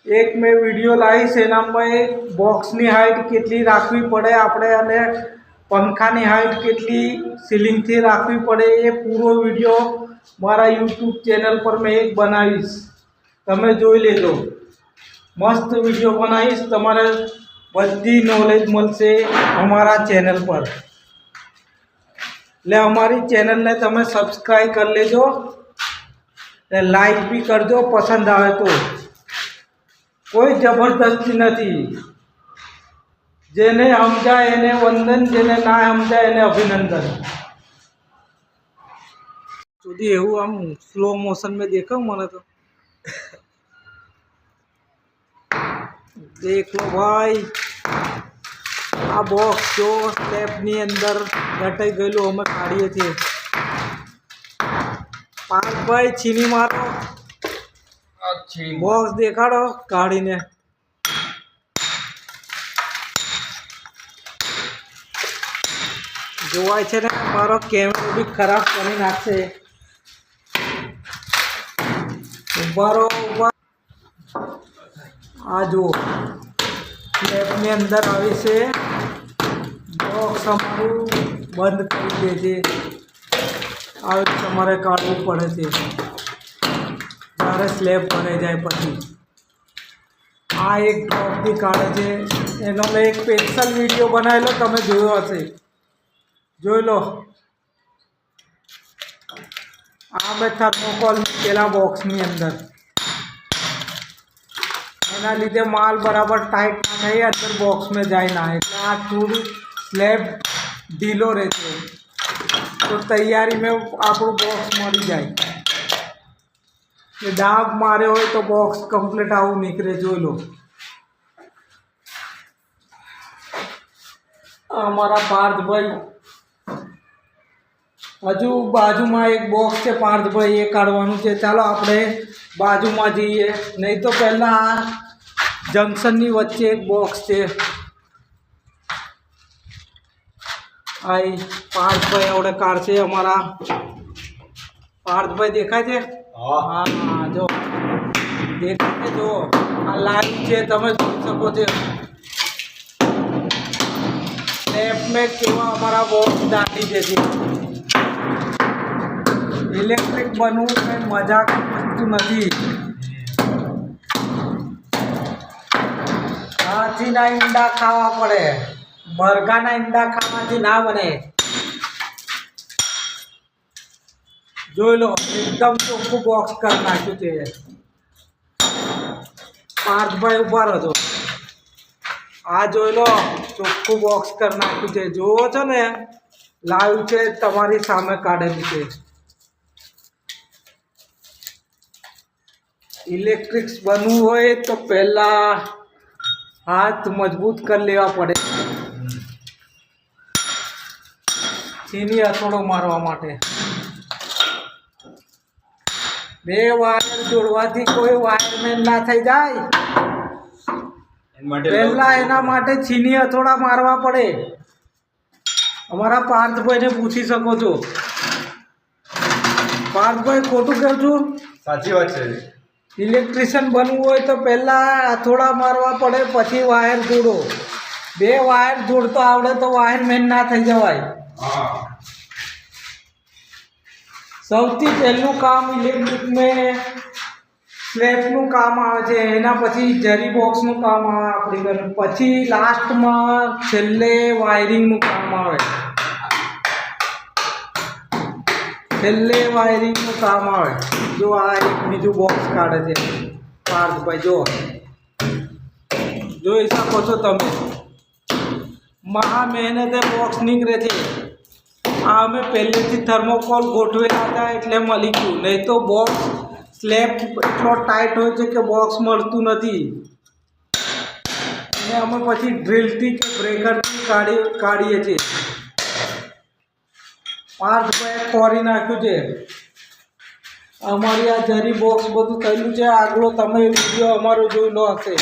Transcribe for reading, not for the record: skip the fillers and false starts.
એક મેં વિડીયો લાવીશ એનામાં બોક્સની હાઈટ કેટલી રાખવી પડે આપણે અને પંખાની હાઈટ કેટલી સીલિંગથી રાખવી પડે એ પૂરો વિડીયો મારા યુટ્યુબ ચેનલ પર મેં એક બનાવીશ, તમે જોઈ લેજો. મસ્ત વિડીયો બનાવીશ, તમારે બધી નોલેજ મળશે અમારા ચેનલ પર. એટલે અમારી ચેનલને તમે સબસ્ક્રાઈબ કરી લેજો ને લાઈક બી કરજો પસંદ આવે તો. કોઈ જબરદસ્તી નથી. જેને સમજાય એને વંદન, જેને ના સમજાય એને અભિનંદન. સુધી એવું આમ સ્લો મોશન में देखो મને તો देख लो भाई, આ બોક્સ જો સ્લેબની અંદર દટાઈ ગયેલું અમે કાઢીએ છીએ. પાર્થભાઈ છીની મારો બોક્સ દેખાડો કાઢીને. જોવાય છે ને મારો કેમેરો બી ખરાબ કરી નાખશે. ઉભારો ઉભા. આ જુઓ સ્લેબની અંદર આવી છે બોક્સ, અમારું બંધ કરી દે છે. આવી તમારે કાઢવું પડે છે જ્યારે સ્લેબ ભરાઈ જાય પછી. આ એક ડ્રોપ બી કાઢે છે, એનો મેં એક સ્પેશિયલ વિડીયો બનાવેલો, તમે જોયો હશે, જોઈ લો. આ મેં થર્મોકોલ મૂકેલા બોક્સની અંદર, એના લીધે માલ બરાબર ટાઈટ ના થઈ અંદર બોક્સ में જાય ના, એટલે આ થોડું સ્લેબ ઢીલો રહે છે તો તૈયારી में આપણું બોક્સ મળી જાય. દાગ માર્યો હોય તો બોક્સ કમ્પ્લીટ આવું નીકળે, જોઈ લો. અમારા પાર્થભાઈ હજુ બાજુમાં એક બોક્સ છે પાર્થભાઈ, એ કાઢવાનું છે. ચાલો આપણે બાજુમાં જઈએ, નહીં તો પહેલાં આ જંકશનની વચ્ચે એક બોક્સ છે. આ પાર્થભાઈ આવડે કાઢશે અમારા. પાર્થભાઈ દેખાય છે? હા જો દેખાય, જો આ લાઈવ છે, તમે જોઈ શકો છો. સ્લેબ में કેવા અમારા બોક્સ દાટી જશે. ઇલેક્ટ્રિક બનવું કંઈ મજાક વસ્તુ નથી. હાથીના ઈંડા ખાવા પડે, મરઘાના ઈંડા ખાવાથી ના બને. જોઈ લો એકદમ ચોખ્ખું બોક્સ કરી નાખ્યું છે. પાર્થભાઈ ઉભા રહો. આ જોઈ લો ચોખ્ખું બોક્સ કરી નાખ્યું છે. જોવો છો ને, લાઈવ છે, તમારી સામે કાઢેલું છે. ઇલેક્ટ્રિક્સ બનવું હોય તો પહેલા હાથ મજબૂત કરી લેવા પડે ચીની હથોડો મારવા માટે. બે વાયર જોડવાથી કોઈ વાયરમેન ના થઈ જાય, પહેલા એના માટે ચીની હથોડા મારવા પડે. અમારા પાર્થભાઈને પૂછી શકો છો. પાર્થભાઈ ખોટું કહું છું? સાચી વાત છે. ઇલેક્ટ્રિશિયન બનવું હોય તો પહેલાં હથોડા મારવા પડે, પછી વાયર જોડો. બે વાયર જોડતો આવડે તો વાયરમેન ના થઈ જવાય. સૌથી પહેલું કામ ઇલેક્ટ્રિક में સ્લેબનું કામ આવે છે, એના પછી જરી બોક્સનું કામ આવે આપણી ઘરે, પછી લાસ્ટમાં છેલ્લે વાયરિંગનું કામ આવે. છેલ્લે વાયરિંગનું કામ આવે. જો આ એક બીજું બોક્સ કાઢે છે પાર્થભાઈ, જો જોઈ શકો છો તમે. મહા મહેનતે બોક્સ નીકળે છે. આ અમે પહેલેથી થર્મોકોલ ગોઠવેલા હતા એટલે મળી ગયું, નહીં તો બોક્સ સ્લેબ એટલો ટાઈટ હોય છે કે બોક્સ મળતું નથી. અને અમે પછી ડ્રિલથી કે બ્રેકરથી કાઢીએ છીએ. પાર્થભાઈ ખોરી નાખ્યું છે. અમારી આ જરી બોક્સ બધું થયેલું છે. આગલો તમે વિડીયો અમારો જોઈ લો હશે.